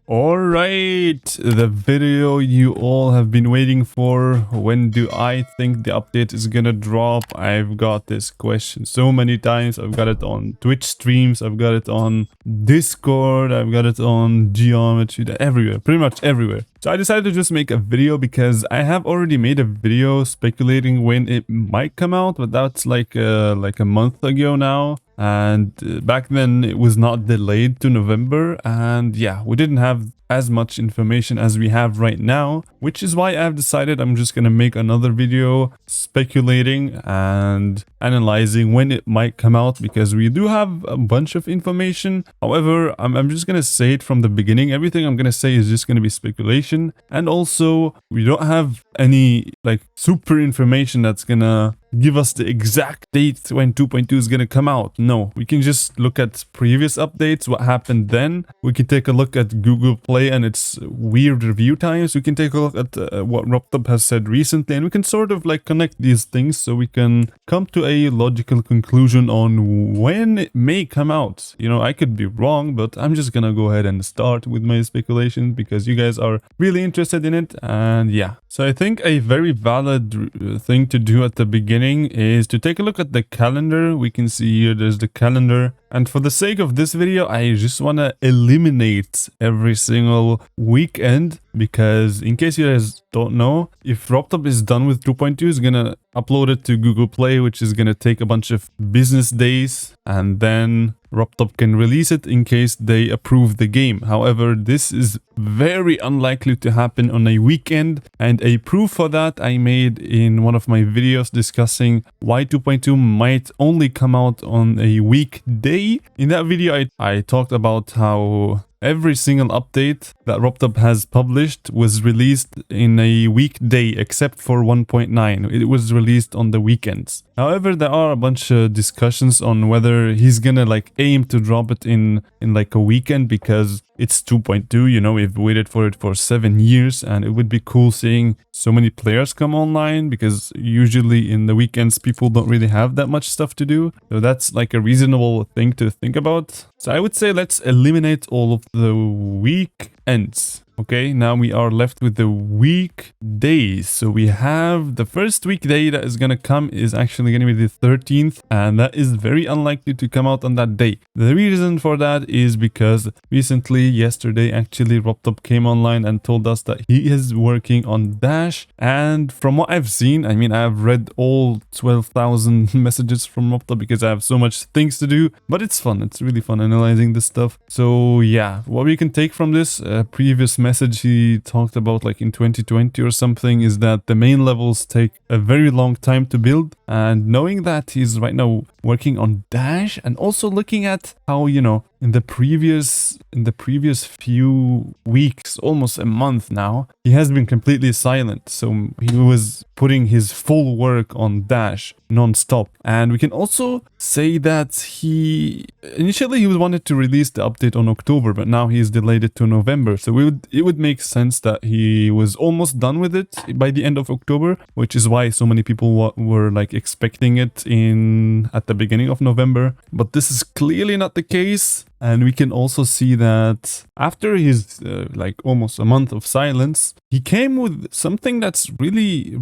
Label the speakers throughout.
Speaker 1: Alright, the video you all have been waiting for. When do I think the update is gonna drop? I've got this question so many times. I've got it on Twitch streams, I've got it on Discord, I've got it on Geometry, everywhere, pretty much everywhere. So I decided to just make a video because I have already made a video speculating when it might come out, but that's like a month ago now. And back then it was not delayed to November, and yeah, we didn't have as much information as we have right now, which is why I've decided I'm just gonna make another video speculating and analyzing when it might come out, because we do have a bunch of information. However, I'm just gonna say it from the beginning. Everything I'm gonna say is just gonna be speculation, and also we don't have any like super information that's gonna give us the exact date when 2.2 is gonna come out. No, we can just look at previous updates, what happened then. We can take a look at Google Play and its weird review times. We can take a look at what Robtop has said recently, and we can sort of like connect these things so we can come to a logical conclusion on when it may come out. You know, I could be wrong, but I'm just gonna go ahead and start with my speculation because you guys are really interested in it. And yeah, so I think a very valid thing to do at the beginning is to take a look at the calendar. We can see here there's the calendar, and for the sake of this video I just want to eliminate every single weekend, because in case you guys don't know, if Robtop is done with 2.2, is gonna upload it to Google Play, which is gonna take a bunch of business days, and then Robtop can release it in case they approve the game. However, this is very unlikely to happen on a weekend, and a proof for that I made in one of my videos discussing why 2.2 might only come out on a weekday. In that video I talked about how every single update that Robtop has published was released in a weekday except for 1.9. It was released on the weekends. However, there are a bunch of discussions on whether he's gonna like aim to drop it in like a weekend, because it's 2.2, you know, we've waited for it for 7 years, and it would be cool seeing so many players come online, because usually in the weekends people don't really have that much stuff to do. So that's like a reasonable thing to think about. So I would say let's eliminate all of the weekends. Okay, now we are left with the weekdays. So we have the first weekday that is going to come is actually going to be the 13th, and that is very unlikely to come out on that day. The reason for that is because recently, yesterday actually, Robtop came online and told us that he is working on Dash, and from what I've seen, I mean, I've read all 12,000 messages from Robtop because I have so much things to do, but it's fun. It's really fun analyzing this stuff. So yeah, what we can take from this previous message he talked about like in 2020 or something is that the main levels take a very long time to build, and knowing that he's right now working on Dash, and also looking at how, you know, in the previous few weeks, almost a month now, he has been completely silent. So he was putting his full work on Dash non-stop. And we can also say that he initially wanted to release the update on October, but now he's delayed it to November. So it would make sense that he was almost done with it by the end of October, which is why so many people were like expecting it at the beginning of November. But this is clearly not the case. And we can also see that after his like almost a month of silence, he came with something that's really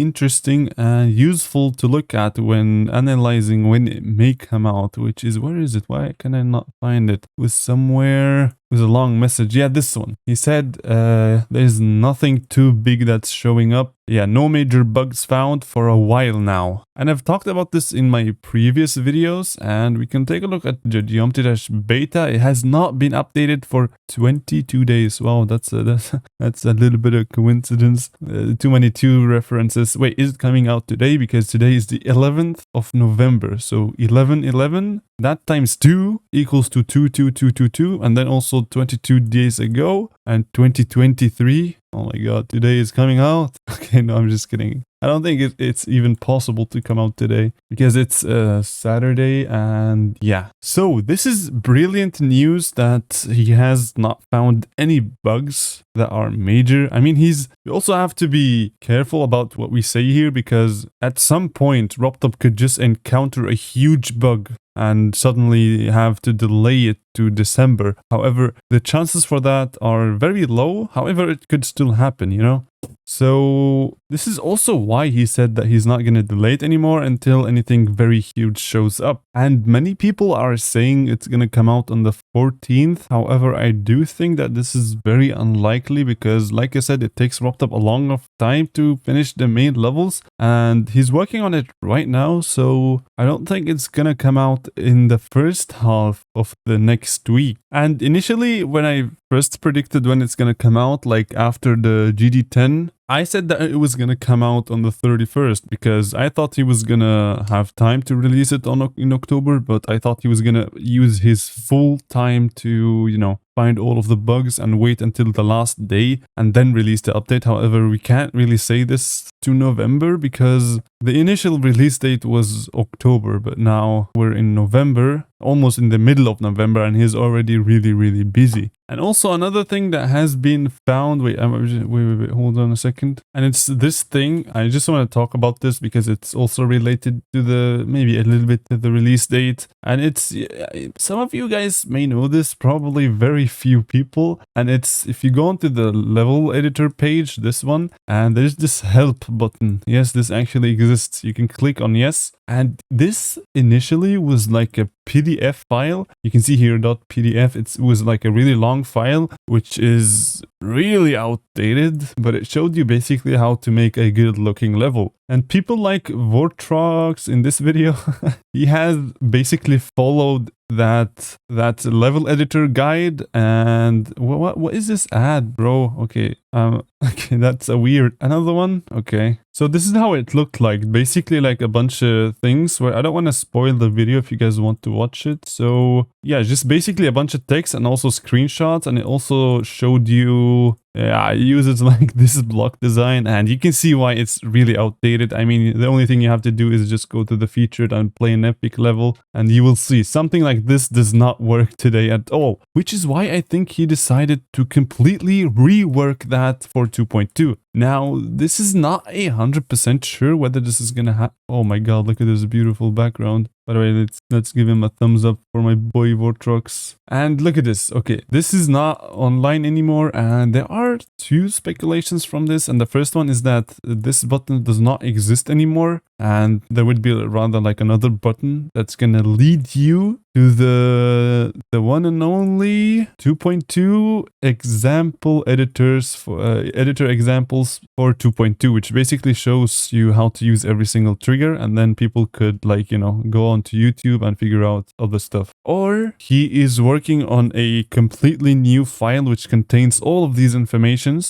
Speaker 1: interesting and useful to look at when analyzing when it may come out, which is, where is it? Why can I not find it? It was somewhere. It was a long message. Yeah, this one. He said there's nothing too big that's showing up. Yeah, no major bugs found for a while now. And I've talked about this in my previous videos, and we can take a look at the Geometry beta. It has not been updated for 22 days. Wow, that's a little bit of coincidence. Too many two references. Wait, is it coming out today? Because today is the 11th of November. So 11/11, that times 2 equals to 22222, and then also 22 days ago, and 2023. Oh my god, today is coming out. Okay, no, I'm just kidding. I don't think it's even possible to come out today because it's Saturday, and yeah. So this is brilliant news that he has not found any bugs that are major. I mean, we also have to be careful about what we say here, because at some point RobTop could just encounter a huge bug and suddenly have to delay it to December. However, the chances for that are very low. However, it could still happen, you know? So this is also why he said that he's not going to delay it anymore until anything very huge shows up. And many people are saying it's going to come out on the 14th. However, I do think that this is very unlikely because, like I said, it takes RobTop a long enough time to finish the main levels, and he's working on it right now. So I don't think it's going to come out in the first half of the next week. And initially, when I first predicted when it's going to come out, like after the GD10, I said that it was going to come out on the 31st because I thought he was going to have time to release it in October, but I thought he was going to use his full time to, you know, find all of the bugs and wait until the last day and then release the update. However, we can't really say this to November because the initial release date was October, but now we're in November, almost in the middle of November, and he's already really busy. And also another thing that has been found, wait, hold on a second. And it's this thing, I just want to talk about this because it's also related to maybe a little bit to the release date. And it's, some of you guys may know this, probably very few people. And it's, if you go onto the level editor page, this one, and there's this help button. Yes, this actually exists. You can click on yes. And this initially was like a PDF file. You can see here .pdf. It was like a really long file, which is really outdated, but it showed you basically how to make a good looking level. And people like Vortrox in this video, he has basically followed that level editor guide. And what is this ad, bro? Okay, okay, that's a weird, another one. Okay, so this is how it looked like, basically like a bunch of things where I don't want to spoil the video if you guys want to watch it. So yeah, just basically a bunch of text and also screenshots, and it also showed you, yeah, it uses like this block design, and you can see why it's really outdated. I mean, the only thing you have to do is just go to the featured and play an epic level, and you will see something like this does not work today at all, which is why I think he decided to completely rework that for 2.2. Now, this is not 100% sure whether this is gonna happen. Oh my god, look at this beautiful background. By the way, let's give him a thumbs up for my boy Vortrox. And look at this. Okay, this is not online anymore, and there are two speculations from this. And the first one is that this button does not exist anymore, and there would be rather like another button that's gonna lead you to the one and only 2.2 example editors for editor examples for 2.2, which basically shows you how to use every single trigger, and then people could, like, you know, go onto YouTube and figure out other stuff. Or he is working on a completely new file which contains all of these information,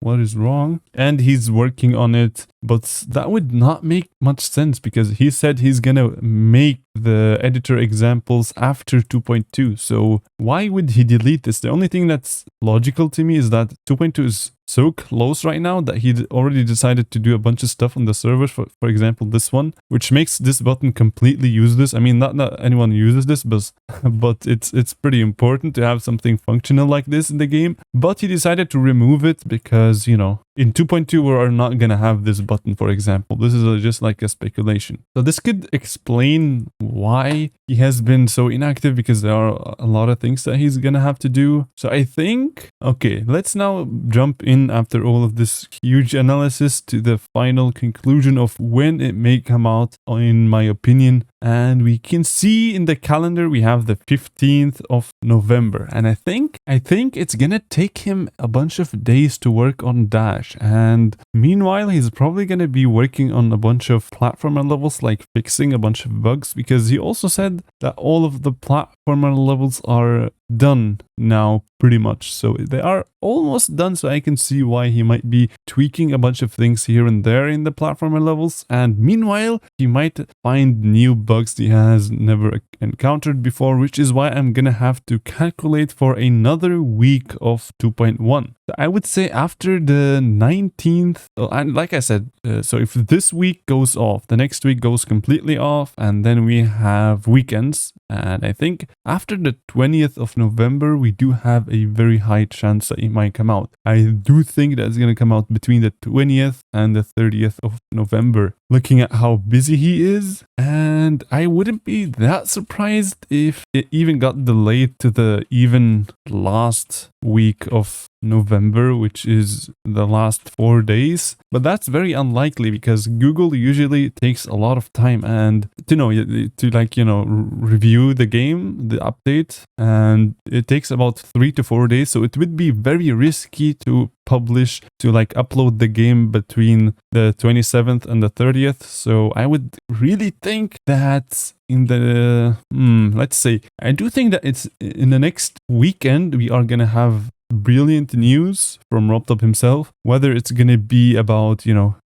Speaker 1: what is wrong, and he's working on it. But that would not make much sense because he said he's gonna make the editor examples after 2.2. So why would he delete this? The only thing that's logical to me is that 2.2 is so close right now that he already decided to do a bunch of stuff on the servers, for example this one, which makes this button completely useless. I mean, not anyone uses this, but it's pretty important to have something functional like this in the game. But he decided to remove it because, you know, in 2.2 we are not gonna have this button, for example. This is just like a speculation. So this could explain why he has been so inactive, because there are a lot of things that he's gonna have to do. So I think, okay, let's now jump in after all of this huge analysis to the final conclusion of when it may come out, in my opinion. And we can see in the calendar we have the 15th of November, and I think it's gonna take him a bunch of days to work on Dash. And meanwhile, he's probably gonna be working on a bunch of platformer levels, like fixing a bunch of bugs, because he also said that all of the platformer levels are done now, pretty much. So they are almost done, so I can see why he might be tweaking a bunch of things here and there in the platformer levels. And meanwhile, he might find new bugs he has never encountered before, which is why I'm gonna have to calculate for another week of 2.1. I would say after the 19th, and like I said, so if this week goes off, the next week goes completely off, and then we have weekends. And I think after the 20th of November, we do have a very high chance that it might come out. I do think that it's going to come out between the 20th and the 30th of November, looking at how busy he is. And I wouldn't be that surprised if it even got delayed to the even last week of November, which is the last 4 days. But that's very unlikely because Google usually takes a lot of time and review the game, the update, and it takes about 3 to 4 days. So it would be very risky to upload the game between the 27th and the 30th. So I would really think that in the let's say, I do think that it's in the next weekend we are gonna have brilliant news from RobTop himself, whether it's gonna be about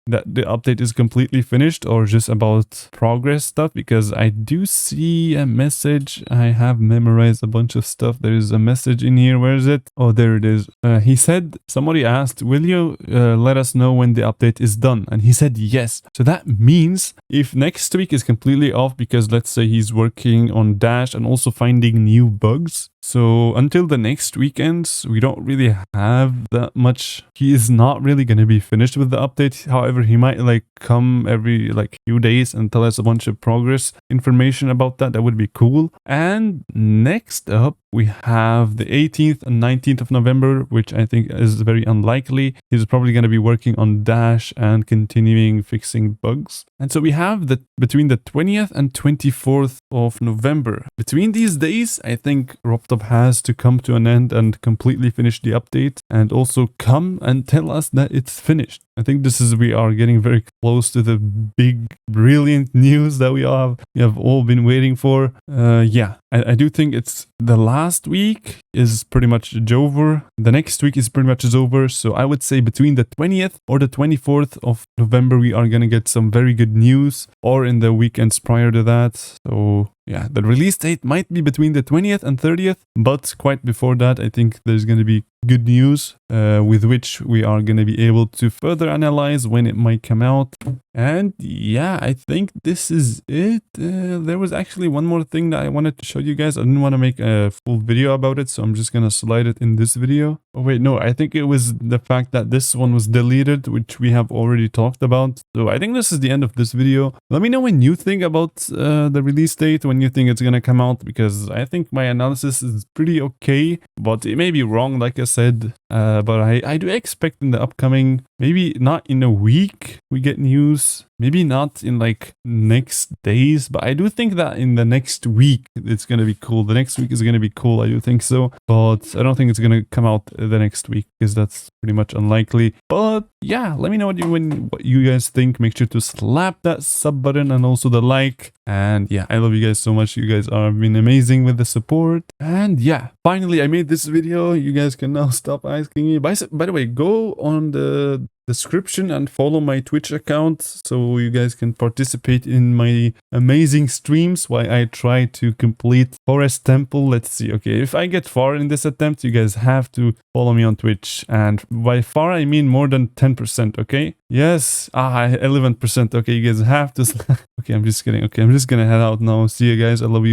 Speaker 1: that the update is completely finished or just about progress stuff, because I do see a message. I have memorized a bunch of stuff. There is a message in here. Where is it? Oh, there it is. He said, somebody asked, will you let us know when the update is done? And he said yes. So that means if next week is completely off because let's say he's working on Dash and also finding new bugs, so until the next weekends, we don't really have that much. He is not really going to be finished with the update. However, he might come every few days and tell us a bunch of progress information about that. That would be cool. And next up, we have the 18th and 19th of November, which I think is very unlikely. He's probably going to be working on Dash and continuing fixing bugs. And so we have between the 20th and 24th of November. Between these days, I think RobTop has to come to an end and completely finish the update and also come and tell us that it's finished. I think we are getting very close to the big, brilliant news that we have all been waiting for. I do think it's the last week is pretty much over. The next week is pretty much over. So I would say between the 20th or the 24th of November, we are going to get some very good news, or in the weekends prior to that. So yeah, the release date might be between the 20th and 30th, but quite before that, I think there's going to be good news with which we are going to be able to further analyze when it might come out. And yeah, I think this is it. There was actually one more thing that I wanted to show you guys. I didn't want to make a full video about it, so I'm just going to slide it in this video. Oh wait, no, I think it was the fact that this one was deleted, which we have already talked about. So I think this is the end of this video. Let me know when you think about the release date, when you think it's going to come out, because I think my analysis is pretty okay, but it may be wrong, like I said. But I do expect in the upcoming, maybe not in a week, we get news. Maybe not in next days, but I do think that in the next week it's gonna be cool. The next week is gonna be cool, I do think so. But I don't think it's gonna come out the next week because that's pretty much unlikely. But yeah, let me know what you guys think. Make sure to slap that sub button and also the like. And yeah, I love you guys so much. You guys have been amazing with the support. And yeah, finally I made this video. You guys can now stop asking me. By the way, go on the description and follow my Twitch account so you guys can participate in my amazing streams while I try to complete Forest Temple. Let's see. Okay, if I get far in this attempt, you guys have to follow me on Twitch, and by far I mean more than 10%. Okay, yes, 11%. Okay, you guys have to okay, I'm just kidding. Okay, I'm just gonna head out now. See you guys. I love you.